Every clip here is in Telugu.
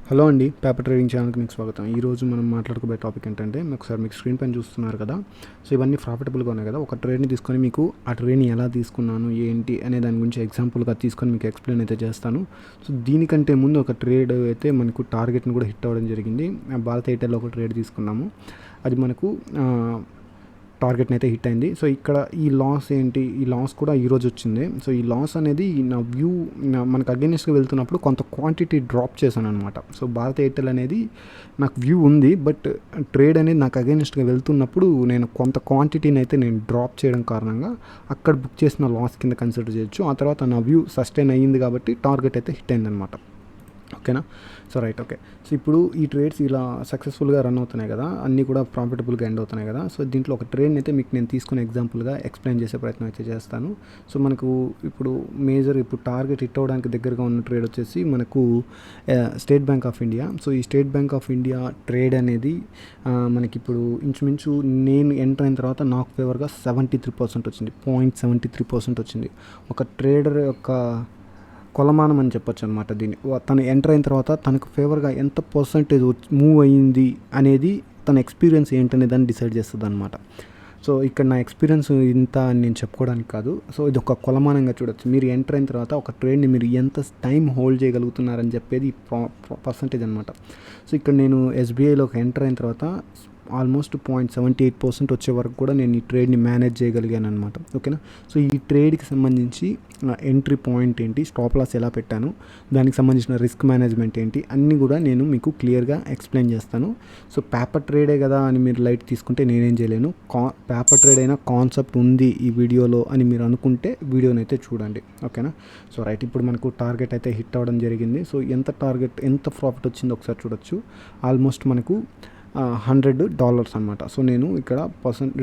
హలో అండి, పేపర్ ట్రేడింగ్ ఛానల్కి మీకు స్వాగతం. ఈరోజు మనం మాట్లాడుకోబోయే టాపిక్ ఏంటంటే, ఒకసారి మీకు స్క్రీన్ పైన చూస్తున్నారు కదా. సో ఇవన్నీ ప్రాఫిటబుల్గా ఉన్నాయి కదా. ఒక ట్రేడ్ని తీసుకొని మీకు ఆ ట్రేడ్ని ఎలా తీసుకున్నాను ఏంటి అనే దాని గురించి ఎగ్జాంపుల్గా తీసుకొని మీకు ఎక్స్ప్లెయిన్ అయితే చేస్తాను. సో దీనికంటే ముందు ఒక ట్రేడ్ అయితే మనకు టార్గెట్ని కూడా హిట్ అవ్వడం జరిగింది. భారత్ ఎయిర్టెల్లో ఒక ట్రేడ్ తీసుకున్నాము. అది మనకు టార్గెట్ని అయితే హిట్ అయింది. సో ఇక్కడ ఈ లాస్ ఏంటి, ఈ లాస్ కూడా ఈరోజు వచ్చింది. సో ఈ లాస్ అనేది నా వ్యూ మనకు అగెనిస్ట్గా వెళ్తున్నప్పుడు కొంత క్వాంటిటీ డ్రాప్ చేశాను అనమాట. సో భారత్ ఎయిర్టెల్ అనేది నాకు వ్యూ ఉంది, బట్ ట్రేడ్ అనేది నాకు అగెనిస్ట్గా వెళ్తున్నప్పుడు నేను కొంత క్వాంటిటీని అయితే నేను డ్రాప్ చేయడం కారణంగా అక్కడ బుక్ చేసిన లాస్ కింద కన్సిడర్ చేయొచ్చు. ఆ తర్వాత నా వ్యూ సస్టైన్ అయ్యింది కాబట్టి టార్గెట్ అయితే హిట్ అయింది అనమాట. ఓకేనా. So right, okay. సో ఇప్పుడు ఈ ట్రేడ్స్ ఇలా సక్సెస్ఫుల్గా రన్ అవుతున్నాయి కదా, అన్నీ కూడా ప్రాఫిటబుల్గా ఎండ్ అవుతున్నాయి కదా. సో దీంట్లో ఒక ట్రేడ్ని అయితే మీకు నేను తీసుకునే ఎగ్జాంపుల్గా ఎక్స్ప్లెయిన్ చేసే ప్రయత్నం అయితే చేస్తాను. సో మనకు ఇప్పుడు ఇప్పుడు టార్గెట్ హిట్ అవ్వడానికి దగ్గరగా ఉన్న ట్రేడ్ వచ్చేసి మనకు State Bank of India. So ఈ State Bank of India trade అనేది మనకి ఇప్పుడు ఇంచుమించు నేను ఎంటర్ అయిన తర్వాత నాకు ఫేవర్గా 73% వచ్చింది, 0.73% వచ్చింది. ఒక ట్రేడర్ యొక్క కొలమానం అని చెప్పొచ్చు అనమాట దీన్ని. తను ఎంటర్ అయిన తర్వాత తనకు ఫేవర్గా ఎంత పర్సంటేజ్ మూవ్ అయ్యింది అనేది తన ఎక్స్పీరియన్స్ ఏంటనే దాన్ని డిసైడ్ చేస్తుంది అనమాట. సో ఇక్కడ నా ఎక్స్పీరియన్స్ ఇంత అని నేను చెప్పుకోవడానికి కాదు. సో ఇది ఒక కొలమానంగా చూడొచ్చు. మీరు ఎంటర్ అయిన తర్వాత ఒక ట్రేడ్ని మీరు ఎంత టైం హోల్డ్ చేయగలుగుతున్నారని చెప్పేది పర్సంటేజ్ అనమాట. సో ఇక్కడ నేను ఎస్బీఐలోకి ఎంటర్ అయిన తర్వాత ఆల్మోస్ట్ 0.78% వచ్చే వరకు కూడా నేను ఈ ట్రేడ్ని మేనేజ్ చేయగలిగాను అనమాట. ఓకేనా. సో ఈ ట్రేడ్కి సంబంధించి ఎంట్రీ పాయింట్ ఏంటి, స్టాప్ లాస్ ఎలా పెట్టాను, దానికి సంబంధించిన రిస్క్ మేనేజ్మెంట్ ఏంటి, అన్నీ కూడా నేను మీకు క్లియర్గా ఎక్స్ప్లెయిన్ చేస్తాను. సో పేపర్ ట్రేడే కదా అని మీరు లైట్ తీసుకుంటే నేనేం చేయలేను. పేపర్ ట్రేడ్ అయినా కాన్సెప్ట్ ఉంది ఈ వీడియోలో అని మీరు అనుకుంటే వీడియోని అయితే చూడండి. ఓకేనా. సో రైట్, ఇప్పుడు మనకు టార్గెట్ అయితే హిట్ అవ్వడం జరిగింది. సో ఎంత ప్రాఫిట్ వచ్చిందో ఒకసారి చూడొచ్చు. ఆల్మోస్ట్ మనకు $100 అనమాట. సో నేను ఇక్కడ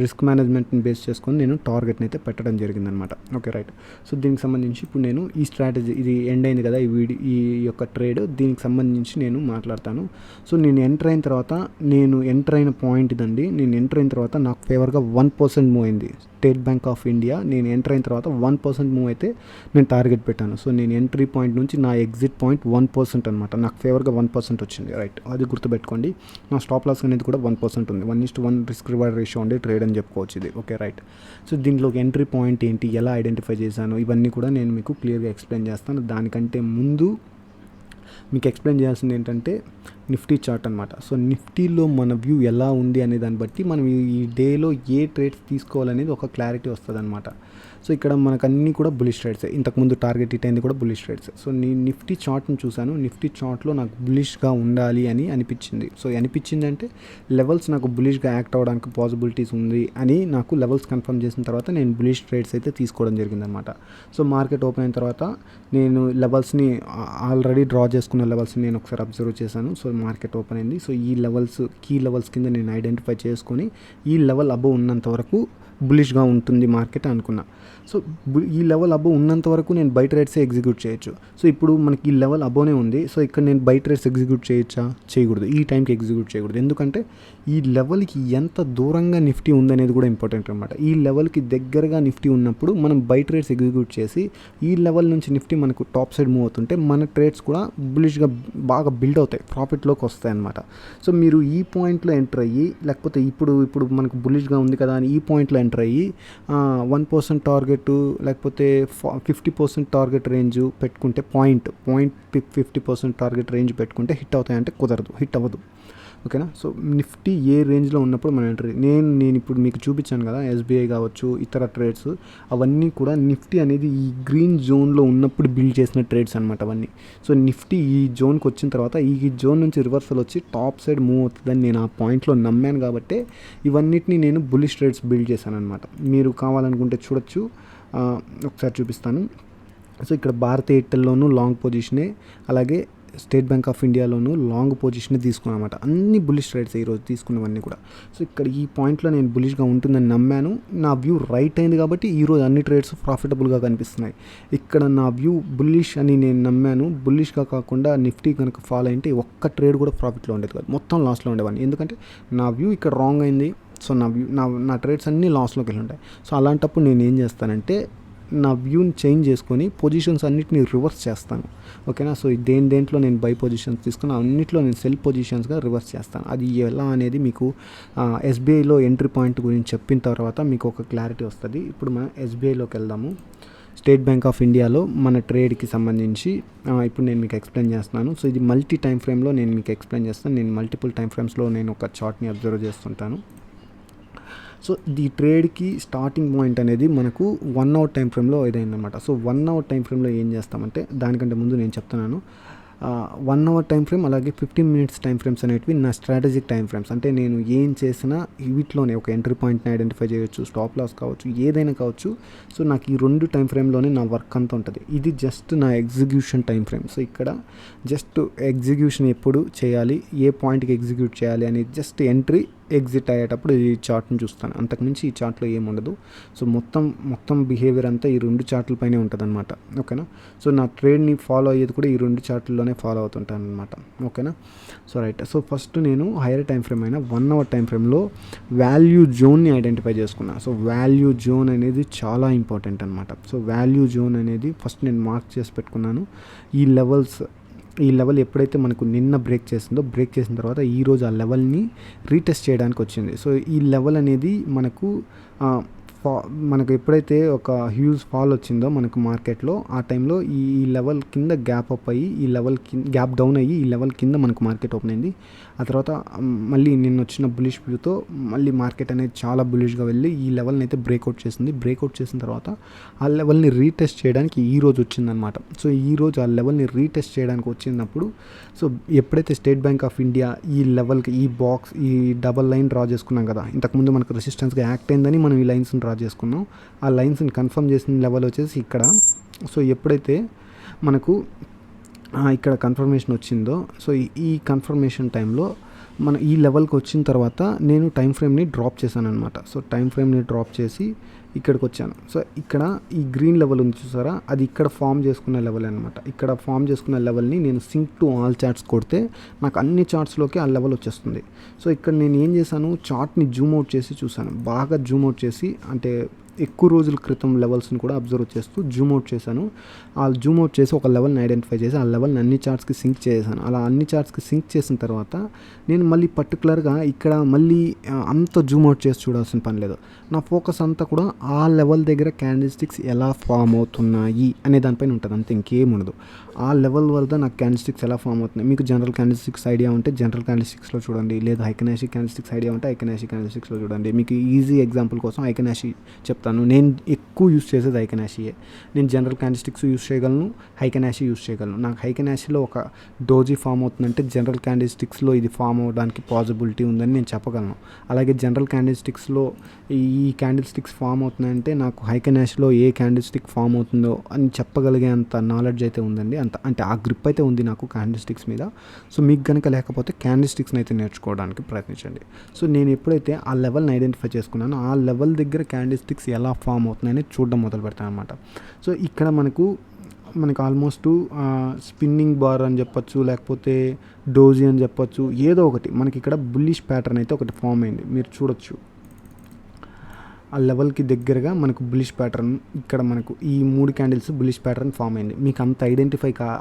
రిస్క్ మేనేజ్మెంట్ని బేస్ చేసుకొని నేను టార్గెట్ని అయితే పెట్టడం జరిగిందనమాట. Okay right. సో దీనికి సంబంధించి ఇప్పుడు నేను ఈ స్ట్రాటజీ ఇది ఎండ్ అయింది కదా, ఈ యొక్క ట్రేడ్, దీనికి సంబంధించి నేను మాట్లాడతాను. సో నేను ఎంటర్ అయిన తర్వాత నేను ఎంటర్ అయిన పాయింట్ ఇదండి. నేను ఎంటర్ అయిన తర్వాత నాకు ఫేవర్గా 1% మూవ్ అయింది. స్టేట్ బ్యాంక్ ఆఫ్ ఇండియా నేను ఎంటర్ అయిన తర్వాత 1% మూవ్ అయితే నేను టార్గెట్ పెట్టాను. సో నేను ఎంట్రీ పాయింట్ నుంచి నా ఎగ్జిట్ పాయింట్ 1% అనమాట. నాకు ఫేవర్గా 1% వచ్చింది. రైట్, అది గుర్తుపెట్టుకోండి. నా స్టాప్ లాస్ అనేది కూడా 1% ఉంది. 1:1 రిస్క్ రివార్డ్ రేషియో ఉండే ట్రేడ్ అని చెప్పుకోవచ్చు ఇది. Okay right. సో దీంట్లోకి ఎంట్రీ పాయింట్ ఏంటి, ఎలా ఐడెంటిఫై చేశాను, ఇవన్నీ కూడా నేను మీకు క్లియర్గా ఎక్స్ప్లెయిన్ చేస్తాను. దానికంటే ముందు మీకు ఎక్స్ప్లెయిన్ చేయాల్సింది ఏంటంటే నిఫ్టీ చార్ట్ అనమాట. సో నిఫ్టీలో మన వ్యూ ఎలా ఉంది అనే దాన్ని బట్టి మనం ఈ డేలో ఏ ట్రేడ్స్ తీసుకోవాలనేది ఒక క్లారిటీ వస్తుంది అనమాట. సో ఇక్కడ మనకు అన్నీ కూడా బులిష్ ట్రేడ్స్, ఇంతకుముందు టార్గెట్ హిట్ అయింది కూడా బులిష్ ట్రేడ్స్. సో నేను నిఫ్టీ చార్ట్ని చూశాను. నిఫ్టీ చార్ట్లో నాకు బులిష్గా ఉండాలి అని అనిపించింది. సో అనిపించింది అంటే లెవెల్స్ నాకు బులిష్గా యాక్ట్ అవ్వడానికి పాసిబిలిటీస్ ఉంది అని నాకు లెవెల్స్ కన్ఫర్మ్ చేసిన తర్వాత నేను బులిష్ ట్రేడ్స్ అయితే తీసుకోవడం జరిగిందనమాట. సో మార్కెట్ ఓపెన్ అయిన తర్వాత నేను లెవెల్స్ని ఆల్రెడీ డ్రా చేసుకున్న లెవెల్స్ని నేను ఒకసారి అబ్జర్వ్ చేశాను. సో మార్కెట్ ఓపెన్ అయింది. సో ఈ లెవెల్స్ కీ లెవెల్స్ కింద నేను ఐడెంటిఫై చేసుకొని ఈ లెవెల్ అబవ్ ఉన్నంత వరకు బులిష్గా ఉంటుంది మార్కెట్ అనుకున్నా. సో ఈ లెవెల్ అబవ్ ఉన్నంత వరకు నేను బై ట్రేడ్స్ ఎగ్జిక్యూట్ చేయొచ్చు. సో ఇప్పుడు మనకి ఈ లెవెల్ అబోనే ఉంది. సో ఇక్కడ నేను బై ట్రేడ్స్ ఎగ్జిక్యూట్ చేయొచ్చా, చేయకూడదు. ఈ టైంకి ఎగ్జిక్యూట్ చేయకూడదు. ఎందుకంటే ఈ లెవెల్కి ఎంత దూరంగా నిఫ్టీ ఉందనేది కూడా ఇంపార్టెంట్ అనమాట. ఈ లెవెల్కి దగ్గరగా నిఫ్టీ ఉన్నప్పుడు మనం బై ట్రేడ్స్ ఎగ్జిక్యూట్ చేసి ఈ లెవెల్ నుంచి నిఫ్టీ మనకు టాప్ సైడ్ మూవ్ అవుతుంటే మన ట్రేడ్స్ కూడా బులిష్గా బాగా బిల్డ్ అవుతాయి, ప్రాఫిట్లోకి వస్తాయి అనమాట. సో మీరు ఈ పాయింట్లో ఎంటర్ అయ్యి, లేకపోతే ఇప్పుడు మనకు బులిష్గా ఉంది కదా అని ఈ పాయింట్లో ఎంటర్ అయ్యి 1% టార్గెట్ లేకపోతే 50% టార్గెట్ రేంజ్ పెట్టుకుంటే పాయింట్ 50% టార్గెట్ రేంజ్ పెట్టుకుంటే హిట్ అవుతాయంటే కుదరదు, హిట్ అవ్వదు. ఓకేనా. సో నిఫ్టీ ఏ రేంజ్లో ఉన్నప్పుడు మనం ఎంట్రీ నేను ఇప్పుడు మీకు చూపించాను కదా, ఎస్బీఐ కావచ్చు ఇతర ట్రేడ్స్, అవన్నీ కూడా నిఫ్టీ అనేది ఈ గ్రీన్ జోన్లో ఉన్నప్పుడు బిల్డ్ చేసిన ట్రేడ్స్ అనమాట అవన్నీ. సో నిఫ్టీ ఈ జోన్కి వచ్చిన తర్వాత ఈ జోన్ నుంచి రివర్సల్ వచ్చి టాప్ సైడ్ మూవ్ అవుతుందని నేను ఆ పాయింట్లో నమ్మాను కాబట్టి ఇవన్నిటిని నేను బులిష్ ట్రేడ్స్ బిల్డ్ చేశాను అనమాట. మీరు కావాలనుకుంటే చూడొచ్చు, ఒకసారి చూపిస్తాను. సో ఇక్కడ భారత్ ఎయిర్టెల్లోనూ లాంగ్ పొజిషనే, అలాగే స్టేట్ బ్యాంక్ ఆఫ్ ఇండియాలోనూ లాంగ్ పొజిషన్ తీసుకున్నాను అనమాట. అన్ని బులిష్ ట్రేడ్స్ ఈరోజు తీసుకున్నవన్నీ కూడా. సో ఇక్కడ ఈ పాయింట్లో నేను బులిష్గా ఉంటుందని నమ్మాను. నా వ్యూ రైట్ అయింది కాబట్టి ఈరోజు అన్ని ట్రేడ్స్ ప్రాఫిటబుల్గా కనిపిస్తున్నాయి. ఇక్కడ నా వ్యూ బుల్లిష్ అని నేను నమ్మాను. బుల్లిష్గా కాకుండా నిఫ్టీ కనుక ఫాలో అయితే ఒక్క ట్రేడ్ కూడా ప్రాఫిట్లో ఉండేది కాదు, మొత్తం లాస్లో ఉండేవాడిని. ఎందుకంటే నా వ్యూ ఇక్కడ రాంగ్ అయింది. సో నా ట్రేడ్స్ అన్నీ లాస్లోకి వెళ్ళి ఉంటాయి. సో అలాంటప్పుడు నేను ఏం చేస్తానంటే నా వ్యూని చేంజ్ చేసుకొని పొజిషన్స్ అన్నిటిని రివర్స్ చేస్తాను. ఓకేనా. సో దేంట్లో నేను బై పొజిషన్స్ తీసుకుని అన్నింటిలో నేను సెల్ పొజిషన్స్గా రివర్స్ చేస్తాను. అది ఎలా అనేది మీకు ఎస్బీఐలో ఎంట్రీ పాయింట్ గురించి చెప్పిన తర్వాత మీకు ఒక క్లారిటీ వస్తుంది. ఇప్పుడు మనం ఎస్బీఐలోకి వెళ్దాము. స్టేట్ బ్యాంక్ ఆఫ్ ఇండియాలో మన ట్రేడ్కి సంబంధించి ఇప్పుడు నేను మీకు ఎక్స్ప్లెయిన్ చేస్తున్నాను. సో ఇది మల్టీ టైం ఫ్రేమ్లో నేను మీకు ఎక్స్ప్లెయిన్ చేస్తాను. నేను మల్టిపుల్ టైం ఫ్రేమ్స్లో నేను ఒక చార్ట్ని అబ్జర్వ్ చేస్తుంటాను. సో ఈ ట్రేడ్కి స్టార్టింగ్ పాయింట్ అనేది మనకు 1 అవర్ టైం ఫ్రేమ్లో ఇదైందనమాట. సో 1 అవర్ టైం ఫ్రేమ్లో ఏం చేస్తామంటే, దానికంటే ముందు నేను చెప్తున్నాను, 1 అవర్ టైం ఫ్రేమ్ అలాగే 15 మినిట్స్ టైం ఫ్రేమ్స్ అనేటివి నా స్ట్రాటజిక్ టైం ఫ్రేమ్స్. అంటే నేను ఏం చేసినా వీటిలోనే ఒక ఎంట్రీ పాయింట్ని ఐడెంటిఫై చేయొచ్చు, స్టాప్ లాస్ కావచ్చు, ఏదైనా కావచ్చు. సో నాకు ఈ 2 టైం ఫ్రేమ్లోనే నా వర్క్ అంతా ఉంటుంది. ఇది జస్ట్ నా ఎగ్జిక్యూషన్ టైం ఫ్రేమ్. సో ఇక్కడ జస్ట్ ఎగ్జిక్యూషన్ ఎప్పుడు చేయాలి, ఏ పాయింట్కి ఎగ్జిక్యూట్ చేయాలి అనేది జస్ట్ ఎంట్రీ ఎగ్జిట్ అయ్యేటప్పుడు ఈ చార్ట్ని చూస్తాను. అంతకుమించి ఈ చార్ట్లో ఏముండదు. సో మొత్తం బిహేవియర్ అంతా ఈ 2 చార్ట్ల పైనే ఉంటుంది అనమాట. ఓకేనా. సో నా ట్రేడ్ని ఫాలో అయ్యేది కూడా ఈ 2 చార్ట్లలోనే ఫాలో అవుతుంటాను అనమాట. ఓకేనా. So right. సో ఫస్ట్ నేను హైయర్ టైం ఫ్రేమ్ అయిన 1 అవర్ టైం ఫ్రేమ్లో వాల్యూ జోన్ని ఐడెంటిఫై చేసుకున్నాను. సో వాల్యూ జోన్ అనేది చాలా ఇంపార్టెంట్ అనమాట. సో వాల్యూ జోన్ అనేది ఫస్ట్ నేను మార్క్ చేసి పెట్టుకున్నాను. ఈ లెవెల్ ఎప్పుడైతే మనకు నిన్న బ్రేక్ చేసిన తర్వాత ఈరోజు ఆ లెవెల్ని రీటెస్ట్ చేయడానికి వచ్చింది. సో ఈ లెవెల్ అనేది మనకు ఎప్పుడైతే ఒక హ్యూజ్ ఫాల్ వచ్చిందో మనకు మార్కెట్లో, ఆ టైంలో ఈ లెవెల్ కింద గ్యాప్ అప్ అయ్యి గ్యాప్ డౌన్ అయ్యి ఈ లెవెల్ కింద మనకు మార్కెట్ ఓపెన్ అయింది. ఆ తర్వాత మళ్ళీ నిన్న వచ్చిన బులిష్ వ్యూతో మళ్ళీ మార్కెట్ అనేది చాలా బులిష్గా వెళ్ళి ఈ లెవెల్ని అయితే బ్రేక్అవుట్ చేసింది. బ్రేక్అవుట్ చేసిన తర్వాత ఆ లెవెల్ని రీటెస్ట్ చేయడానికి ఈరోజు వచ్చిందనమాట. సో ఈరోజు ఆ లెవెల్ని రీటెస్ట్ చేయడానికి వచ్చినప్పుడు, సో ఎప్పుడైతే స్టేట్ బ్యాంక్ ఆఫ్ ఇండియా ఈ లెవెల్కి ఈ డబల్ లైన్ డ్రా చేసుకున్నాం కదా, ఇంతకుముందు మనకు రెసిస్టెన్స్గా యాక్ట్ అయిందని మనం ఈ లైన్స్ని డ్రా చేసుకున్నాం. ఆ లైన్స్ని కన్ఫర్మ్ చేసిన లెవెల్ వచ్చేసి ఇక్కడ. సో ఎప్పుడైతే మనకు ఇక్కడ కన్ఫర్మేషన్ వచ్చిందో, సో ఈ కన్ఫర్మేషన్ టైంలో మన ఈ లెవెల్కి వచ్చిన తర్వాత నేను టైం ఫ్రేమ్ని డ్రాప్ చేశాను అనమాట. సో టైం ఫ్రేమ్ని డ్రాప్ చేసి ఇక్కడికి వచ్చాను. సో ఇక్కడ ఈ గ్రీన్ లెవెల్ ఉంది చూసారా, అది ఇక్కడ ఫామ్ చేసుకున్న లెవెల్ అనమాట. ఇక్కడ ఫామ్ చేసుకున్న లెవెల్ని నేను సింక్ టు ఆల్ చార్ట్స్ కొడితే నాకు అన్ని చార్ట్స్లోకి ఆ లెవెల్ వచ్చేస్తుంది. సో ఇక్కడ నేను ఏం చేశాను, చార్ట్ని జూమ్ అవుట్ చేసి చూశాను. బాగా జూమ్ అవుట్ చేసి, అంటే ఎక్కువ రోజుల క్రితం లెవెల్స్ని కూడా అబ్జర్వ్ చేస్తూ జూమ్ అవుట్ చేశాను. ఆ జూమ్ అవుట్ చేసి ఒక లెవెల్ని ఐడెంటిఫై చేసి ఆ లెవెల్ని అన్ని చార్ట్స్కి సింక్ చేశాను. అలా అన్ని చార్ట్స్కి సింక్ చేసిన తర్వాత నేను మళ్ళీ పర్టికులర్గా ఇక్కడ మళ్ళీ అంత జూమ్ అవుట్ చేసి చూడాల్సిన పని లేదు. నా ఫోకస్ అంతా కూడా ఆ లెవెల్ దగ్గర క్యాండిల్ స్టిక్స్ ఎలా ఫామ్ అవుతున్నాయి అనే దానిపైన ఉంటుంది, అంతే, ఇంకేం ఉండదు. ఆ లెవెల్ వల్ల నాకు క్యాండిల్ స్టిక్స్ ఎలా ఫామ్ అవుతున్నాయి, మీకు జనరల్ క్యాండిల్ స్టిక్స్ ఐడియా ఉంటే జనరల్ క్యాండిల్ స్టిక్స్లో చూడండి, లేదా హైకనాషి క్యాండిల్ స్టిక్స్ ఐడియా ఉంటే హైకనాషి క్యాండిల్ స్టిక్స్లో చూడండి. మీకు ఈజీ ఎగ్జాంపుల్ కోసం హైకనాషి చెప్తాను. నేను ఎక్కువ యూస్ చేసేది హైకనాషియే. నేను జనరల్ క్యాండిల్ స్టిక్స్ యూస్ చేయగలను, హైకనాషి యూస్ చేయగలను. నాకు హైకనాషిలో ఒక డోజీ ఫామ్ అవుతుందంటే జనరల్ క్యాండిల్ స్టిక్స్లో ఇది ఫామ్ అవ్వడానికి పాసిబిలిటీ ఉందని నేను చెప్పగలను. అలాగే జనరల్ క్యాండిల్ స్టిక్స్లో ఈ క్యాండిల్ స్టిక్స్ ఫామ్ అవుతున్నాయంటే నాకు హైకనాషిలో ఏ క్యాండిల్ స్టిక్ ఫామ్ అవుతుందో అని చెప్పగలిగే అంత నాలెడ్జ్ అయితే ఉందండి. అంటే ఆ గ్రిప్ అయితే ఉంది నాకు క్యాండిల్ స్టిక్స్ మీద. సో మీకు కనుక లేకపోతే క్యాండిల్ స్టిక్స్ని అయితే నేర్చుకోవడానికి ప్రయత్నించండి. సో నేను ఎప్పుడైతే ఆ లెవెల్ని ఐడెంటిఫై చేసుకున్నానో ఆ లెవెల్ దగ్గర క్యాండిల్ స్టిక్స్ ఎలా ఫామ్ అవుతున్నాయని చూడడం మొదలు పెడతాను అనమాట. సో ఇక్కడ మనకు ఆల్మోస్ట్ స్పిన్నింగ్ బార్ అని చెప్పొచ్చు, లేకపోతే డోజీ అని చెప్పొచ్చు, ఏదో ఒకటి మనకి ఇక్కడ బుల్లిష్ ప్యాటర్న్ అయితే ఒకటి ఫామ్ అయింది, మీరు చూడొచ్చు. ఆ లెవెల్కి దగ్గరగా మనకు బులిష్ ప్యాటర్న్, ఇక్కడ మనకు ఈ 3 క్యాండిల్స్ బులిష్ ప్యాటర్న్ ఫామ్ అయింది. మీకు అంత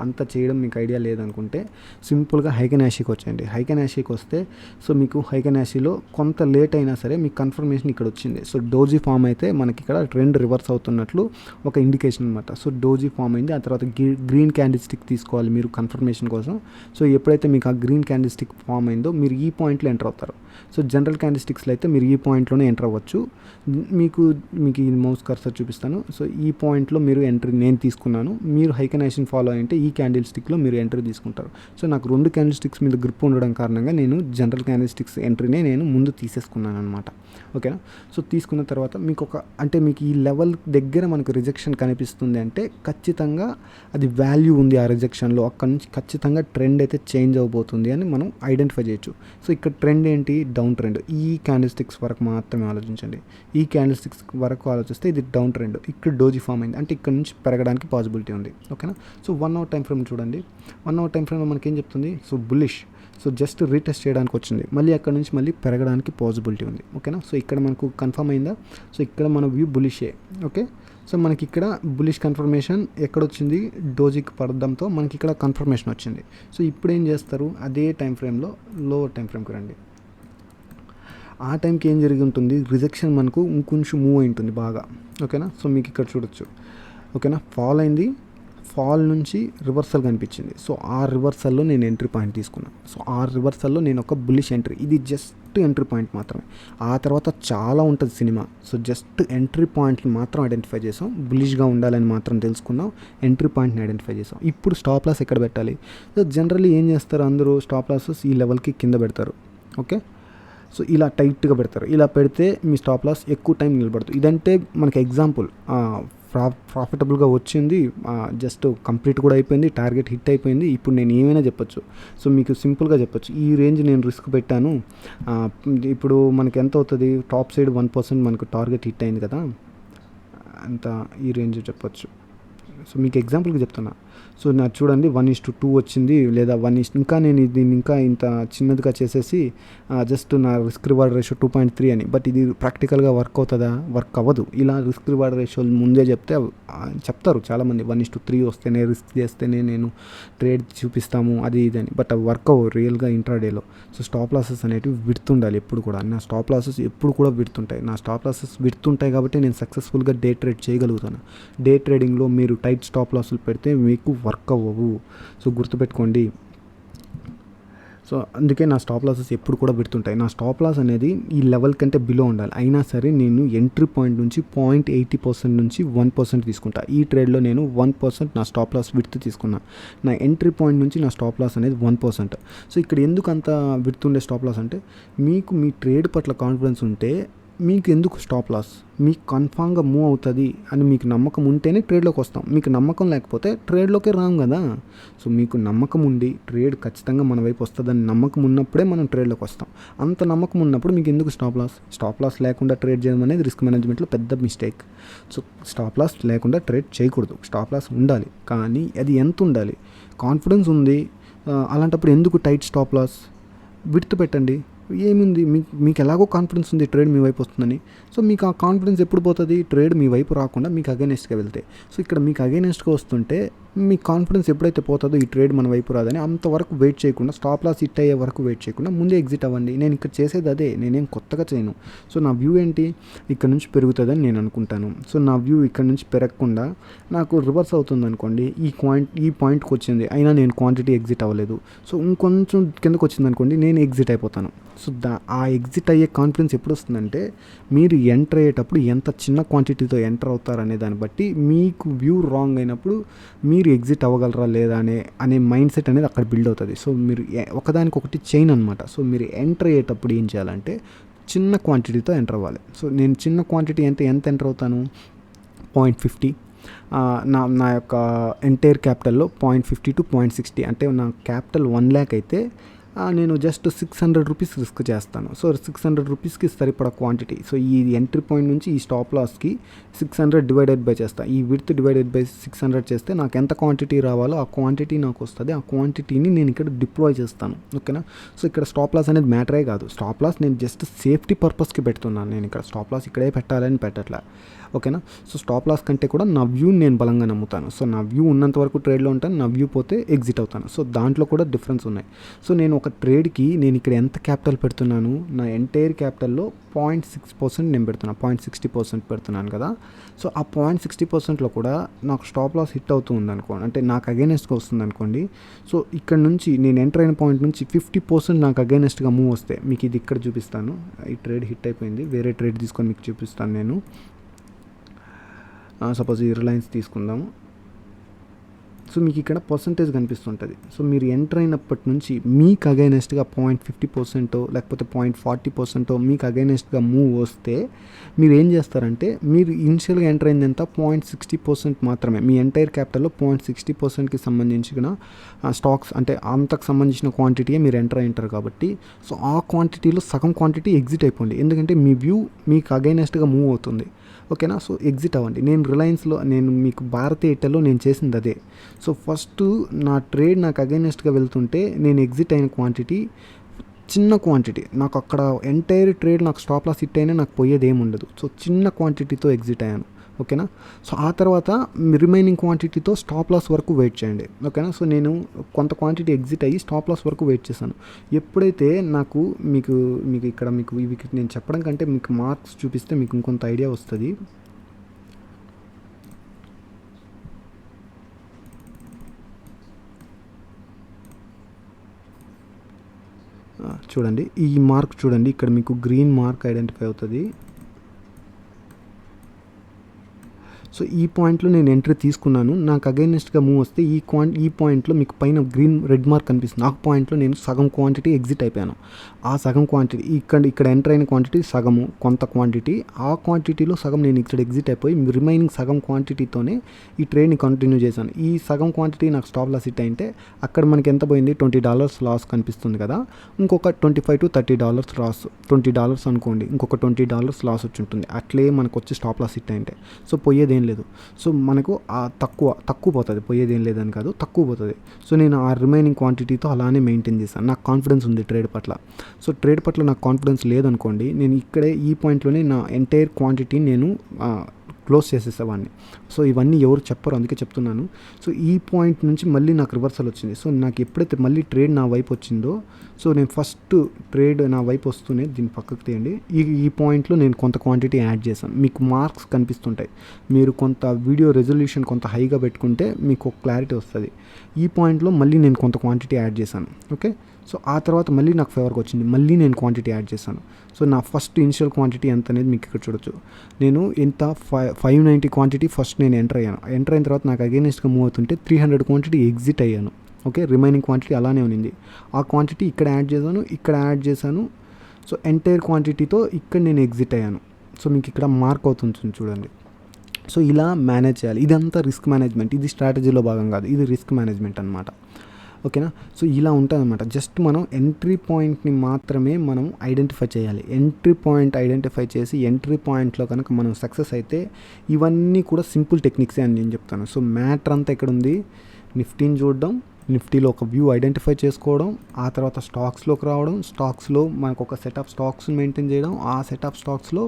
అంత చేయడం మీకు ఐడియా లేదనుకుంటే సింపుల్గా హైకనాషికి వచ్చేయండి. హైకనాషికి వస్తే సో మీకు హైకనాషిలో కొంత లేట్ అయినా సరే మీకు కన్ఫర్మేషన్ ఇక్కడ వచ్చింది. సో డోజీ ఫామ్ అయితే మనకి ఇక్కడ ట్రెండ్ రివర్స్ అవుతున్నట్లు ఒక ఇండికేషన్ అనమాట. సో డోజీ ఫామ్ అయింది. ఆ తర్వాత గ్రీన్ క్యాండిల్ స్టిక్ తీసుకోవాలి మీరు కన్ఫర్మేషన్ కోసం. సో ఎప్పుడైతే మీకు ఆ గ్రీన్ క్యాండిల్ స్టిక్ ఫామ్ అయిందో మీరు ఈ పాయింట్లో ఎంటర్ అవుతారు. సో జనరల్ క్యాండిల్ స్టిక్స్లో అయితే మీరు ఈ పాయింట్లోనే ఎంటర్ అవ్వచ్చు. మీకు ఈ మౌస్ కర్సర్ చూపిస్తాను. సో ఈ పాయింట్లో మీరు ఎంట్రీ నేను తీసుకున్నాను. మీరు హైకనాషిని ఫాలో అయితే ఈ క్యాండిల్ స్టిక్లో మీరు ఎంట్రీ తీసుకుంటారు. సో నాకు 2 క్యాండిల్ స్టిక్స్ మీద గ్రిప్ ఉండడం కారణంగా నేను జనరల్ క్యాండిల్ స్టిక్స్ ఎంట్రీనే నేను ముందు తీసేసుకున్నాను అనమాట. ఓకేనా. సో తీసుకున్న తర్వాత మీకు ఈ లెవెల్ దగ్గర మనకు రిజెక్షన్ కనిపిస్తుంది అంటే ఖచ్చితంగా అది వాల్యూ ఉంది ఆ రిజెక్షన్లో, అక్కడ నుంచి ఖచ్చితంగా ట్రెండ్ అయితే చేంజ్ అవబోతుంది అని మనం ఐడెంటిఫై చేయొచ్చు. సో ఇక్కడ ట్రెండ్ ఏంటి, డౌన్ ట్రెండ్. ఈ క్యాండిల్ స్టిక్స్ వరకు మాత్రమే ఆలోచించండి. ఈ క్యాండిల్ స్టిక్స్ వరకు ఆలోచిస్తే ఇది డౌన్ ట్రెండ్, ఇక్కడ డోజీ ఫామ్ అయింది అంటే ఇక్కడ నుంచి పెరగడానికి పాసిబిలిటీ ఉంది. ఓకేనా. సో 1 అవర్ టైం ఫ్రేమ్ చూడండి. 1 అవర్ టైం ఫ్రేమ్లో మనకి ఏం చెప్తుంది, so bullish. So just retest చేయడానికి వచ్చింది, మళ్ళీ అక్కడ నుంచి మళ్ళీ పెరగడానికి పాసిబిలిటీ ఉంది. ఓకేనా. సో ఇక్కడ మనకు కన్ఫర్మ్ అయిందా, సో ఇక్కడ మన వ్యూ బులిషే. ఓకే. సో మనకి ఇక్కడ బులిష్ కన్ఫర్మేషన్ ఎక్కడొచ్చింది, డోజీకి పడడంతో మనకి ఇక్కడ కన్ఫర్మేషన్ వచ్చింది. సో ఇప్పుడు ఏం చేస్తారు, అదే టైం ఫ్రేమ్లో లోవర్ టైం ఫ్రేమ్కి రండి. ఆ టైంకి ఏం జరిగి ఉంటుంది, రిజెక్షన్ మనకు ఇంకొంచెం మూవ్ అయి ఉంటుంది బాగా. ఓకేనా, సో మీకు ఇక్కడ చూడొచ్చు. ఓకేనా, ఫాల్ అయింది, ఫాల్ నుంచి రివర్సల్ కనిపించింది. సో ఆ రివర్సల్లో నేను ఎంట్రీ పాయింట్ తీసుకున్నాను. సో ఆ రివర్సల్లో నేను ఒక బుల్లిష్ ఎంట్రీ, ఇది జస్ట్ ఎంట్రీ పాయింట్ మాత్రమే. ఆ తర్వాత చాలా ఉంటుంది సినిమా. సో జస్ట్ ఎంట్రీ పాయింట్ని మాత్రం ఐడెంటిఫై చేసాం, బుల్లిష్గా ఉండాలని మాత్రం తెలుసుకున్నాం, ఎంట్రీ పాయింట్ని ఐడెంటిఫై చేసాం. ఇప్పుడు స్టాప్ లాస్ ఎక్కడ పెట్టాలి? సో జనరల్లీ ఏం చేస్తారు అందరూ, స్టాప్ లాసెస్ ఈ లెవెల్కి కింద పెడతారు. ఓకే, సో ఇలా టైట్గా పెడతారు. ఇలా పెడితే మీ స్టాప్ లాస్ ఎక్కువ టైం నిలబడుతుంది. ఇదంటే మనకి ఎగ్జాంపుల్, ప్రాఫిటబుల్గా వచ్చింది, జస్ట్ కంప్లీట్ కూడా అయిపోయింది, టార్గెట్ హిట్ అయిపోయింది. ఇప్పుడు నేను ఏమైనా చెప్పొచ్చు. సో మీకు సింపుల్గా చెప్పొచ్చు, ఈ రేంజ్ నేను రిస్క్ పెట్టాను, ఇప్పుడు మనకి ఎంత అవుతుంది, టాప్ సైడ్ 1% మనకు టార్గెట్ హిట్ అయింది కదా, అంత ఈ రేంజ్ చెప్పొచ్చు. సో మీకు ఎగ్జాంపుల్కి చెప్తున్నా. సో నాకు చూడండి 1:2 వచ్చింది, లేదా ఇంకా నేను దీన్ని ఇంకా ఇంత చిన్నదిగా చేసేసి జస్ట్ నా రిస్క్ రివార్డ్ రేషియో 2.3 అని. బట్ ఇది ప్రాక్టికల్గా వర్క్ అవుతుందా? వర్క్ అవ్వదు. ఇలా రిస్క్ రివార్డ్ రేషియో ముందే చెప్తారు చాలామంది, 1:3 వస్తేనే రిస్క్ చేస్తేనే నేను ట్రేడ్ చూపిస్తాము అది ఇది అని. బట్ అవి వర్క్ అవ్వవు రియల్గా ఇంట్రాడేలో. సో స్టాప్ లాసెస్ అనేటివి విడుతుండాలి ఎప్పుడు కూడా. నా స్టాప్ లాసెస్ ఎప్పుడు కూడా విడుతుంటాయి. నా స్టాప్ లాసెస్ విడుతుంటాయి కాబట్టి నేను సక్సెస్ఫుల్గా డే ట్రేడ్ చేయగలుగుతాను. డే ట్రేడింగ్లో మీరు టైట్ స్టాప్ లాసులు పెడితే మీకు వర్క్ అవ్వవు. సో గుర్తుపెట్టుకోండి. సో అందుకే నా స్టాప్ లాసెస్ ఎప్పుడు కూడా పెడుతుంటాయి. నా స్టాప్ లాస్ అనేది ఈ లెవెల్ కంటే బిలో ఉండాలి. అయినా సరే నేను ఎంట్రీ పాయింట్ నుంచి 0.80% నుంచి 1% తీసుకుంటా. ఈ ట్రేడ్లో నేను 1% నా స్టాప్ లాస్ విడ్త్ తీసుకున్నా. నా ఎంట్రీ పాయింట్ నుంచి నా స్టాప్ లాస్ అనేది 1%. సో ఇక్కడ ఎందుకు అంత విడ్త్ ఉండే స్టాప్ లాస్ అంటే, మీకు మీ ట్రేడ్ పట్ల కాన్ఫిడెన్స్ ఉంటే మీకు ఎందుకు స్టాప్ లాస్, మీకు కన్ఫామ్గా మూవ్ అవుతుంది అని మీకు నమ్మకం ఉంటేనే ట్రేడ్లోకి వస్తాం. మీకు నమ్మకం లేకపోతే ట్రేడ్లోకే రాం కదా. సో మీకు నమ్మకం ఉండి ట్రేడ్ ఖచ్చితంగా మన వైపు వస్తుందని నమ్మకం ఉన్నప్పుడే మనం ట్రేడ్లోకి వస్తాం. అంత నమ్మకం ఉన్నప్పుడు మీకు ఎందుకు స్టాప్ లాస్? స్టాప్ లాస్ లేకుండా ట్రేడ్ చేయడం అనేది రిస్క్ మేనేజ్మెంట్లో పెద్ద మిస్టేక్. సో స్టాప్ లాస్ లేకుండా ట్రేడ్ చేయకూడదు. స్టాప్ లాస్ ఉండాలి, కానీ అది ఎంత ఉండాలి? కాన్ఫిడెన్స్ ఉంది అలాంటప్పుడు ఎందుకు టైట్ స్టాప్ లాస్? విడ్త్ పెట్టండి. ఏముంది, మీకు ఎలాగో కాన్ఫిడెన్స్ ఉంది ట్రేడ్ మీ వైపు వస్తుందని. సో మీకు ఆ కాన్ఫిడెన్స్ ఎప్పుడు పోతుంది? ట్రేడ్ మీ వైపు రాకుండా మీకు అగైనెస్ట్గా వెళ్తే. సో ఇక్కడ మీకు అగైనెస్ట్గా వస్తుంటే మీ కాన్ఫిడెన్స్ ఎప్పుడైతే పోతుందో ఈ ట్రేడ్ మన వైపు రాదని, అంతవరకు వెయిట్ చేయకుండా, స్టాప్ లాస్ హిట్ అయ్యే వరకు వెయిట్ చేయకుండా ముందే ఎగ్జిట్ అవ్వండి. నేను ఇక్కడ చేసేది అదే, నేనేం కొత్తగా చేయను. సో నా వ్యూ ఏంటి, ఇక్కడ నుంచి పెరుగుతుందని నేను అనుకుంటాను. సో నా వ్యూ ఇక్కడ నుంచి పెరగకుండా నాకు రివర్స్ అవుతుంది అనుకోండి, ఈ పాయింట్కి వచ్చింది అయినా నేను క్వాంటిటీ ఎగ్జిట్ అవ్వలేదు, సో ఇంకొంచెం కిందకు వచ్చింది అనుకోండి, నేను ఎగ్జిట్ అయిపోతాను. సో ఆ ఎగ్జిట్ అయ్యే కాన్ఫిడెన్స్ ఎప్పుడు వస్తుందంటే, మీరు ఎంటర్ అయ్యేటప్పుడు ఎంత చిన్న క్వాంటిటీతో ఎంటర్ అవుతారనే దాన్ని బట్టి, మీకు వ్యూ రాంగ్ అయినప్పుడు మీరు ఎగ్జిట్ అవ్వగలరా లేదా అనే మైండ్ సెట్ అనేది అక్కడ బిల్డ్ అవుతుంది. సో మీరు ఒకదానికొకటి చైన్ అనమాట. సో మీరు ఎంటర్ అయ్యేటప్పుడు ఏం చేయాలంటే చిన్న క్వాంటిటీతో ఎంటర్ అవ్వాలి. సో నేను చిన్న క్వాంటిటీ ఎంత ఎంటర్ అవుతాను, 0.50. నా యొక్క ఎంటైర్ క్యాపిటల్లో 0.50 to 0.60, అంటే నా క్యాపిటల్ 1 lakh అయితే నేను జస్ట్ 600 రూపీస్ రిస్క్ చేస్తాను. సో 600 రూపీస్కి సరిపడా క్వాంటిటీ. సో ఈ ఎంట్రీ పాయింట్ నుంచి ఈ స్టాప్ లాస్కి 600 డివైడెడ్ బై చేస్తాను. ఈ విడ్త్ డివైడెడ్ బై 600 చేస్తే నాకు ఎంత క్వాంటిటీ రావాలో ఆ క్వాంటిటీ నాకు వస్తుంది. ఆ క్వాంటిటీని నేను ఇక్కడ డిప్లాయ్ చేస్తాను. ఓకేనా. సో ఇక్కడ స్టాప్ లాస్ అనేది మ్యాటరే కాదు. స్టాప్ లాస్ నేను జస్ట్ సేఫ్టీ పర్పస్కి పెడుతున్నాను. నేను ఇక్కడ స్టాప్ లాస్ ఇక్కడే పెట్టాలని పెట్టట్లా. ఓకేనా. సో స్టాప్ లాస్ కంటే కూడా నా వ్యూని నేను బలంగా నమ్ముతాను. సో నా వ్యూ ఉన్నంత వరకు ట్రేడ్లో ఉంటాను, నా వ్యూ పోతే ఎగ్జిట్ అవుతాను. సో దాంట్లో కూడా డిఫరెన్స్ ఉన్నాయి. సో నేను ఒక ట్రేడ్కి నేను ఇక్కడ ఎంత క్యాపిటల్ పెడుతున్నాను, నా ఎంటైర్ క్యాపిటల్లో 0.6% నేను పెడుతున్నాను, 0.60% పెడుతున్నాను కదా. సో ఆ 0.60%లో కూడా నాకు స్టాప్ లాస్ హిట్ అవుతూ ఉందనుకోండి, అంటే నాకు అగైనెస్ట్గా వస్తుంది అనుకోండి. సో ఇక్కడ నుంచి నేను ఎంటర్ అయిన పాయింట్ నుంచి 50% నాకు అగైనెస్ట్గా మూవ్ వస్తే, మీకు ఇది ఇక్కడ చూపిస్తాను. ఈ ట్రేడ్ హిట్ అయిపోయింది, వేరే ట్రేడ్ తీసుకొని మీకు చూపిస్తాను నేను. సపోజ్ ఈ రిలయన్స్ తీసుకుందాము. సో మీకు ఇక్కడ పర్సంటేజ్ కనిపిస్తుంటుంది. సో మీరు ఎంటర్ అయినప్పటి నుంచి మీకు అగైనెస్ట్గా 0.50% లేకపోతే 0.40% మీకు అగైనెస్ట్గా మూవ్ వస్తే మీరు ఏం చేస్తారంటే, మీరు ఇనిషియల్గా ఎంటర్ అయింది ఎంత, 0.60% మాత్రమే. మీ ఎంటైర్ క్యాపిటల్లో 0.60%కి సంబంధించిన స్టాక్స్, అంటే అంతకు సంబంధించిన క్వాంటిటీయే మీరు ఎంటర్ అయి ఉంటారు కాబట్టి, సో ఆ క్వాంటిటీలో సగం క్వాంటిటీ ఎగ్జిట్ అయిపోండి. ఎందుకంటే మీ వ్యూ మీకు అగైనెస్ట్గా మూవ్ అవుతుంది. ఓకేనా. సో ఎగ్జిట్ అవ్వండి. నేను రిలయన్స్లో, నేను మీకు భారతీ ఎయిర్టెల్లో నేను చేసింది అదే. సో ఫస్ట్ నా ట్రేడ్ నాకు అగైనెస్ట్గా వెళ్తుంటే నేను ఎగ్జిట్ అయిన క్వాంటిటీ చిన్న క్వాంటిటీ. నాకు అక్కడ ఎంటైర్ ట్రేడ్ నాకు స్టాప్ లాస్ హిట్ అయినా నాకు పోయేది ఏమి ఉండదు. సో చిన్న క్వాంటిటీతో ఎగ్జిట్ అయ్యాను. ఓకేనా. సో ఆ తర్వాత రిమైనింగ్ క్వాంటిటీతో స్టాప్ లాస్ వరకు వెయిట్ చేయండి, ఓకేనా. సో నేను కొంత క్వాంటిటీ ఎగ్జిట్ అయ్యి స్టాప్ లాస్ వరకు వెయిట్ చేశాను. ఎప్పుడైతే నాకు మీకు మీకు ఇక్కడ మీకు ఇవి నేను చెప్పడం కంటే మీకు మార్క్స్ చూపిస్తే మీకు ఇంకొంత ఐడియా వస్తుంది. చూడండి ఈ మార్క్ చూడండి, ఇక్కడ మీకు గ్రీన్ మార్క్ ఐడెంటిఫై అవుతుంది. సో ఈ పాయింట్లో నేను ఎంట్రీ తీసుకున్నాను. నాకు అగైనెస్ట్గా మూవ్ వస్తే ఈ పాయింట్లో మీకు పైన గ్రీన్ రెడ్ మార్క్ కనిపిస్తుంది. ఆ పాయింట్లో నేను సగం క్వాంటిటీ ఎగ్జిట్ అయిపోయాను. ఆ సగం క్వాంటిటీ ఇక్కడ ఎంటర్ అయిన క్వాంటిటీ సగము, కొంత క్వాంటిటీ, ఆ క్వాంటిటీలో సగం నేను ఇక్కడ ఎగ్జిట్ అయిపోయి రిమైనింగ్ సగం క్వాంటిటీతోనే ఈ ట్రేడ్ని కంటిన్యూ చేశాను. ఈ సగం క్వాంటిటీ నాకు స్టాప్ లాస్ హిట్ అయింటే అక్కడ మనకి ఎంత పోయింది, $20 లాస్ కనిపిస్తుంది కదా. ఇంకొక $25 to $30 లాస్, $20 అనుకోండి, ఇంకొక $20 లాస్ వచ్చి ఉంటుంది. అట్లే మనకు వచ్చి స్టాప్ లాస్ హిట్ అయింటే సో పోయేది ఏం లేదు. సో మనకు ఆ తక్కువ పోతుంది, పోయేది ఏం లేదని కాదు, తక్కువ పోతుంది. సో నేను ఆ రిమైనింగ్ క్వాంటిటీతో అలానే మెయింటైన్ చేశాను. నాకు కాన్ఫిడెన్స్ ఉంది ట్రేడ్ పట్ల. సో ట్రేడ్ పట్ల నాకు కాన్ఫిడెన్స్ లేదనుకోండి, నేను ఇక్కడే ఈ పాయింట్లోనే నా ఎంటైర్ క్వాంటిటీ నేను క్లోజ్ చేసేసేవాడిని. సో ఇవన్నీ ఎవరు చెప్పరు, అందుకే చెప్తున్నాను. సో ఈ పాయింట్ నుంచి మళ్ళీ నాకు రివర్సల్ వచ్చింది. సో నాకు ఎప్పుడైతే మళ్ళీ ట్రేడ్ నా వైపు వచ్చిందో, సో నేను ఫస్ట్ ట్రేడ్ నా వైపు వస్తూనే దీన్ని పక్కకు తీయండి, ఈ పాయింట్లో నేను కొంత క్వాంటిటీ యాడ్ చేశాను. మీకు మార్క్స్ కనిపిస్తుంటాయి. మీరు కొంత వీడియో రెజల్యూషన్ కొంత హైగా పెట్టుకుంటే మీకు ఒక క్లారిటీ వస్తుంది. ఈ పాయింట్లో మళ్ళీ నేను కొంత క్వాంటిటీ యాడ్ చేశాను, ఓకే. సో ఆ తర్వాత మళ్ళీ నాకు ఫేవర్కి వచ్చింది, మళ్ళీ నేను క్వాంటిటీ యాడ్ చేశాను. సో నా ఫస్ట్ ఇనిషియల్ క్వాంటిటీ ఎంత అనేది మీకు ఇక్కడ చూడొచ్చు. నేను ఎంత 590 క్వాంటిటీ ఫస్ట్ నేను ఎంటర్ అయ్యాను. ఎంటర్ అయిన తర్వాత నాకు అగైనెస్ట్గా మూవ్ అవుతుంటే 300 క్వాంటిటీ ఎగ్జిట్ అయ్యాను, ఓకే. రిమైనింగ్ క్వాంటిటీ అలానే ఉన్నింది. ఆ క్వాంటిటీ ఇక్కడ యాడ్ చేశాను. సో ఎంటైర్ క్వాంటిటీతో ఇక్కడ నేను ఎగ్జిట్ అయ్యాను. సో మీకు ఇక్కడ మార్క్ అవుతుంది చూడండి. సో ఇలా మేనేజ్ చేయాలి. ఇదంతా రిస్క్ మేనేజ్మెంట్, ఇది స్ట్రాటజీలో భాగం కాదు, ఇది రిస్క్ మేనేజ్మెంట్ అనమాట, ఓకేనా. సో ఇలా ఉంటుంది అనమాట. జస్ట్ మనం ఎంట్రీ పాయింట్ని మాత్రమే మనం ఐడెంటిఫై చేయాలి. ఎంట్రీ పాయింట్ ఐడెంటిఫై చేసి ఎంట్రీ పాయింట్లో కనుక మనం సక్సెస్ అయితే ఇవన్నీ కూడా సింపుల్ టెక్నిక్సే అని నేను చెప్తాను. సో మ్యాటర్ అంతా ఎక్కడ ఉంది, నిఫ్టీని చూడడం, నిఫ్టీలో ఒక వ్యూ ఐడెంటిఫై చేసుకోవడం, ఆ తర్వాత స్టాక్స్లోకి రావడం, స్టాక్స్లో మనకు ఒక సెట్ ఆఫ్ స్టాక్స్ మెయింటైన్ చేయడం, ఆ సెట్ ఆఫ్ స్టాక్స్లో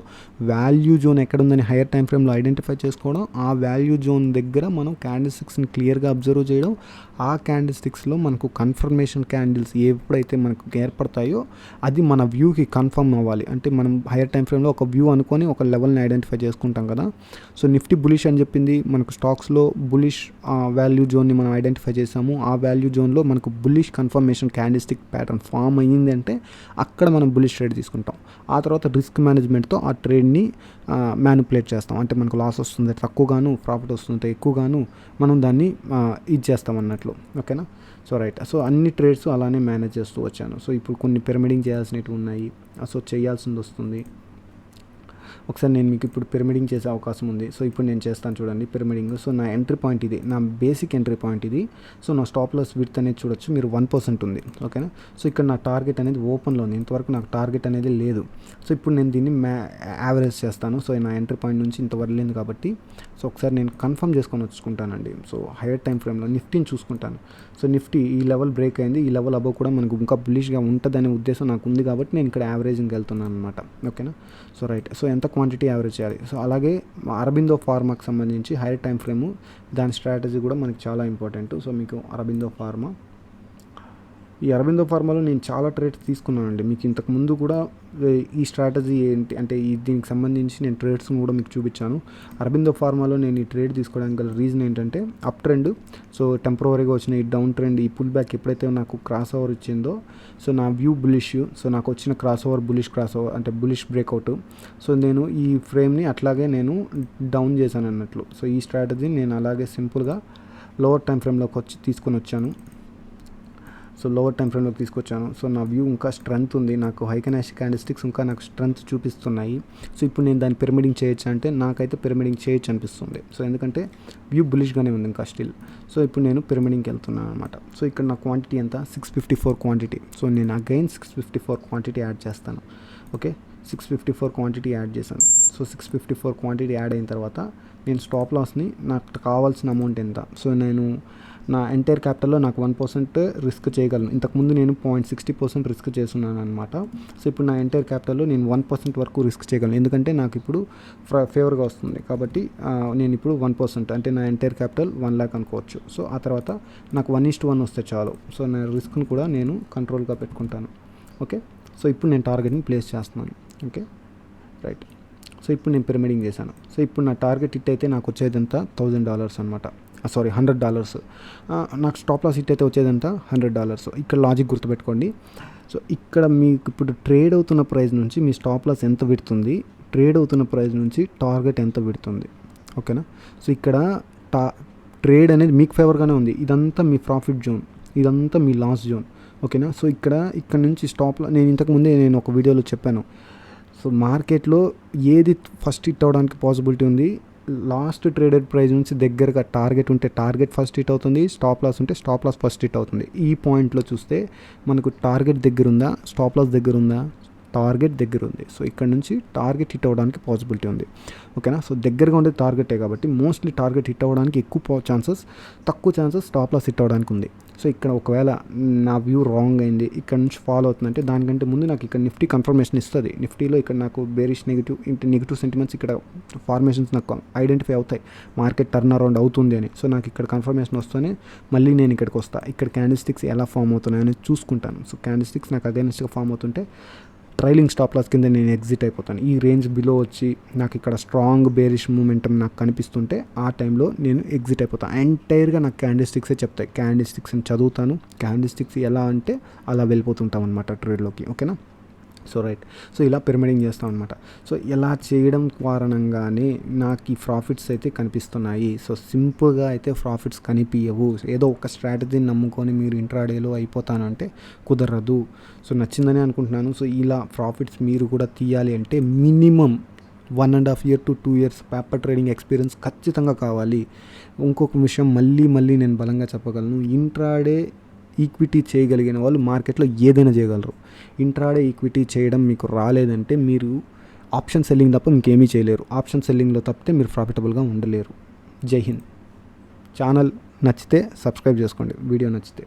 వాల్యూ జోన్ ఎక్కడుందని హైయర్ టైం ఫ్రేమ్లో ఐడెంటిఫై చేసుకోవడం, ఆ వాల్యూ జోన్ దగ్గర మనం క్యాండిల్ స్టిక్స్ని క్లియర్గా అబ్జర్వ్ చేయడం, ఆ క్యాండిల్ స్టిక్స్లో మనకు కన్ఫర్మేషన్ క్యాండిల్స్ ఎప్పుడైతే మనకు ఏర్పడతాయో అది మన వ్యూకి కన్ఫర్మ్ అవ్వాలి. అంటే మనం హైయర్ టైం ఫ్రేమ్లో ఒక వ్యూ అనుకొని ఒక లెవెల్ని ఐడెంటిఫై చేసుకుంటాం కదా. సో నిఫ్టీ బులిష్ అని చెప్పింది, మనకు స్టాక్స్లో బులిష్ వాల్యూ జోన్ని మనం ఐడెంటిఫై చేసాము. ఆ వాల్యూ జోన్లో మనకు bullish confirmation candlestick pattern form అయ్యింది అంటే అక్కడ మనం బులిష్ ట్రేడ్ తీసుకుంటాం. ఆ తర్వాత రిస్క్ మేనేజ్మెంట్తో ఆ ట్రేడ్ని మ్యానిపులేట్ చేస్తాం. అంటే మనకు లాస్ వస్తుంది తక్కువగాను, ప్రాఫిట్ వస్తుంది ఎక్కువగాను, మనం దాన్ని ఇది చేస్తాం అన్నట్లు, ఓకేనా. So right. సో అన్ని ట్రేడ్స్ అలానే మేనేజ్ చేస్తూ వచ్చాను. సో ఇప్పుడు కొన్ని పిరమిడింగ్ చేయాల్సినవి ఉన్నాయి, సో చేయాల్సింది వస్తుంది. ఒకసారి నేను మీకు ఇప్పుడు పిరమిడింగ్ చేసే అవకాశం ఉంది. సో ఇప్పుడు నేను చేస్తాను చూడండి పిరమిడింగ్. సో నా ఎంట్రీ పాయింట్ ఇది, నా బేసిక్ ఎంట్రీ పాయింట్ ఇది. సో నా స్టాప్ లాస్ విడ్త్ అనేది చూడొచ్చు మీరు 1% ఉంది, ఓకేనా. సో ఇక్కడ నా టార్గెట్ అనేది ఓపెన్లో ఉంది, ఇంతవరకు నాకు టార్గెట్ అనేది లేదు. సో ఇప్పుడు నేను దీన్ని యావరేజ్ చేస్తాను. సో నా ఎంట్రీ పాయింట్ నుంచి ఇంతవరకు లేదు కాబట్టి సో ఒకసారి నేను కన్ఫర్మ్ చేసుకొని వచ్చుకుంటానండి. సో హైయర్ టైం ఫ్రేమ్లో నిఫ్టీని చూసుకుంటాను. సో నిఫ్టీ ఈ లెవెల్ బ్రేక్ అయింది, ఈ లెవెల్ అబవ్ కూడా మనకు ఇంకా బులిష్గా ఉంటుందనే ఉద్దేశం నాకు ఉంది కాబట్టి నేను ఇక్కడ యావరేజింగ్కి వెళ్తున్నాను అనమాట, ఓకేనా. So right. సో ఎంత క్వాంటిటీ యావరేజ్ చేయాలి. సో అలాగే అరబిందో ఫార్మాకి సంబంధించి హైయర్ టైం ఫ్రేము దాని స్ట్రాటజీ కూడా మనకి చాలా ఇంపార్టెంట్. సో మీకు అరబిందో ఫార్మా, ఈ అరబిందో ఫార్మాలో నేను చాలా ట్రేడ్స్ తీసుకున్నానండి. మీకు ఇంతకుముందు కూడా ఈ స్ట్రాటజీ ఏంటి అంటే దీనికి సంబంధించి నేను ట్రేడ్స్ని కూడా మీకు చూపించాను. అరబిందో ఫార్మాలో నేను ఈ ట్రేడ్ తీసుకోవడానికి గల రీజన్ ఏంటంటే అప్ ట్రెండ్, సో టెంపరరీగా వచ్చిన ఈ డౌన్ ట్రెండ్, ఈ పుల్ బ్యాక్ ఎప్పుడైతే నాకు క్రాస్ ఓవర్ ఇచ్చిందో సో నా వ్యూ బులిష్, సో నాకు వచ్చిన క్రాస్ ఓవర్ అంటే బులిష్ బ్రేక్అవుట్. సో నేను ఈ ఫ్రేమ్ని అట్లాగే నేను డౌన్ చేశాను అన్నట్లు. సో ఈ స్ట్రాటజీ నేను అలాగే సింపుల్గా లోవర్ టైం ఫ్రేమ్లోకి తీసుకొని వచ్చాను. సో లోవర్ టైం ఫ్రేమ్లోకి తీసుకొచ్చాను. సో నా వ్యూ ఇంకా స్ట్రెంత్ ఉంది, నాకు హై క్యాండిల్ స్టిక్స్ ఇంకా నాకు స్ట్రెంత్ చూపిస్తున్నాయి. సో ఇప్పుడు నేను దాన్ని పిరమిడింగ్ చేయొచ్చు అంటే నాకైతే పిరమిడింగ్ చేయొచ్చు అనిపిస్తుంది. సో ఎందుకంటే వ్యూ బులిష్గానే ఉంది ఇంకా స్టిల్. సో ఇప్పుడు నేను పిరమిడింగ్కి వెళ్తున్నాను అనమాట. సో ఇక్కడ నా క్వాంటిటీ ఎంత 654 క్వాంటిటీ. సో నేను అగైన్ 654 క్వాంటిటీ యాడ్ చేస్తాను, ఓకే. 654 క్వాంటిటీ యాడ్ చేశాను. సో 654 క్వాంటిటీ యాడ్ అయిన తర్వాత నేను స్టాప్ లాస్ని నాకు కావాల్సిన అమౌంట్ ఎంత, సో నేను నా ఎంటైర్ క్యాపిటల్లో నాకు 1% రిస్క్ చేయగలను. ఇంతకుముందు నేను 0.60% రిస్క్ చేస్తున్నాను అనమాట. సో ఇప్పుడు నా ఎంటైర్ క్యాపిటల్లో నేను 1% వరకు రిస్క్ చేయగలను, ఎందుకంటే నాకు ఇప్పుడు ఫేవర్గా వస్తుంది కాబట్టి నేను ఇప్పుడు 1% అంటే నా ఎంటైర్ క్యాపిటల్ 1 lakh అనుకోవచ్చు. సో ఆ తర్వాత నాకు 1:1 వస్తే చాలు. సో నా రిస్క్ను కూడా నేను కంట్రోల్గా పెట్టుకుంటాను. ఓకే, సో ఇప్పుడు నేను టార్గెట్ని ప్లేస్ చేస్తున్నాను. Okay right. సో ఇప్పుడు నేను పిరమిడింగ్ చేశాను. సో ఇప్పుడు నా టార్గెట్ హిట్ అయితే నాకు వచ్చేదంతా $1,000 అనమాట. సారీ $100. నాకు స్టాప్ లాస్ హిట్ అయితే వచ్చేదంతా $100. ఇక్కడ లాజిక్ గుర్తుపెట్టుకోండి. సో ఇక్కడ మీకు ఇప్పుడు ట్రేడ్ అవుతున్న ప్రైస్ నుంచి మీ స్టాప్ లాస్ ఎంత విడుతుంది, ట్రేడ్ అవుతున్న ప్రైస్ నుంచి టార్గెట్ ఎంత విడుతుంది. ఓకేనా. సో ఇక్కడ ట్రేడ్ అనేది మీకు ఫేవర్గానే ఉంది. ఇదంతా మీ ప్రాఫిట్ జోన్, ఇదంతా మీ లాస్ జోన్. ఓకేనా. సో ఇక్కడ నుంచి స్టాప్లో నేను ఇంతకుముందే నేను ఒక వీడియోలో చెప్పాను. సో మార్కెట్లో ఏది ఫస్ట్ హిట్ అవ్వడానికి పాసిబిలిటీ ఉంది, లాస్ట్ ట్రేడెడ్ ప్రైస్ నుంచి దగ్గరగా టార్గెట్ ఉంటే టార్గెట్ ఫస్ట్ హిట్ అవుతుంది, స్టాప్ లాస్ ఉంటే స్టాప్ లాస్ ఫస్ట్ హిట్ అవుతుంది. ఈ పాయింట్లో చూస్తే మనకు టార్గెట్ దగ్గర ఉందా, స్టాప్ లాస్ దగ్గర ఉందా, టార్గెట్ దగ్గర ఉంది. సో ఇక్కడ నుంచి టార్గెట్ హిట్ అవ్వడానికి పాసిబిలిటీ ఉంది. ఓకేనా. సో దగ్గరగా ఉండేది టార్గెటే కాబట్టి మోస్ట్లీ టార్గెట్ హిట్ అవ్వడానికి ఎక్కువ ఛాన్సెస్, తక్కువ ఛాన్సెస్ స్టాప్ లాస్ హిట్ అవ్వడానికి ఉంది. సో ఇక్కడ ఒకవేళ నా వ్యూ రాంగ్ అయింది, ఇక్కడ నుంచి ఫాలో అవుతుందంటే దానికంటే ముందు నాకు ఇక్కడ నిఫ్టీ కన్ఫర్మేషన్ ఇస్తుంది. నిఫ్టీలో ఇక్కడ నాకు బేరిష్ నెగిటివ్ సెంటిమెంట్స్ ఇక్కడ ఫార్మేషన్స్ నాకు ఐడెంటిఫై అవుతాయి, మార్కెట్ టర్న్ అరౌండ్ అవుతుంది అని. సో నాకు ఇక్కడ కన్ఫర్మేషన్ వస్తేనే మళ్ళీ నేను ఇక్కడికి వస్తాను. ఇక్కడ క్యాండిల్ స్టిక్స్ ఎలా ఫామ్ అవుతున్నాయని చూసుకుంటాను. సో క్యాండిల్ స్టిక్స్ నాకు అగైన్స్ట్గా ఫామ్ అవుతుంటే ట్రైలింగ్ స్టాప్ లాస్ కింద నేను ఎగ్జిట్ అయిపోతాను. ఈ రేంజ్ బిలో వచ్చి నాకు ఇక్కడ స్ట్రాంగ్ బేరిష్ మూమెంటం నాకు కనిపిస్తుంటే ఆ టైంలో నేను ఎగ్జిట్ అయిపోతాను. ఎంటైర్గా నాకు క్యాండిల్ స్టిక్సే చెప్తాయి. క్యాండిల్ స్టిక్స్ని చదువుతాను, క్యాండిల్ స్టిక్స్ ఎలా అంటే అలా వెళ్ళిపోతుంటాం అనమాట ట్రేడ్లోకి. ఓకేనా. So right. సో ఇలా పిరమిడింగ్ చేస్తాం అనమాట. సో ఇలా చేయడం కారణంగానే నాకు ఈ ప్రాఫిట్స్ అయితే కనిపిస్తున్నాయి. సో సింపుల్గా అయితే ప్రాఫిట్స్ కనిపించవు. ఏదో ఒక స్ట్రాటజీని నమ్ముకొని మీరు ఇంట్రాడేలో అయిపోతానంటే కుదరదు. సో నచ్చిందని అనుకుంటున్నాను. సో ఇలా ప్రాఫిట్స్ మీరు కూడా తీయాలి అంటే minimum 1.5 year to 2 years paper trading experience ఖచ్చితంగా కావాలి. ఇంకొక విషయం మళ్ళీ నేను బలంగా చెప్పగలను, ఇంట్రాడే ఈక్విటీ చేయగలిగిన వాళ్ళు మార్కెట్లో ఏదైనా చేయగలరు. ఇంట్రాడే ఈక్విటీ చేయడం మీకు రాలేదంటే మీరు ఆప్షన్ సెల్లింగ్ తప్ప ఇంకేమీ చేయలేరు. ఆప్షన్ సెల్లింగ్లో తప్పితే మీరు ప్రాఫిటబుల్గా ఉండలేరు. జై హింద్. ఛానల్ నచ్చితే సబ్స్క్రైబ్ చేసుకోండి, వీడియో నచ్చితే.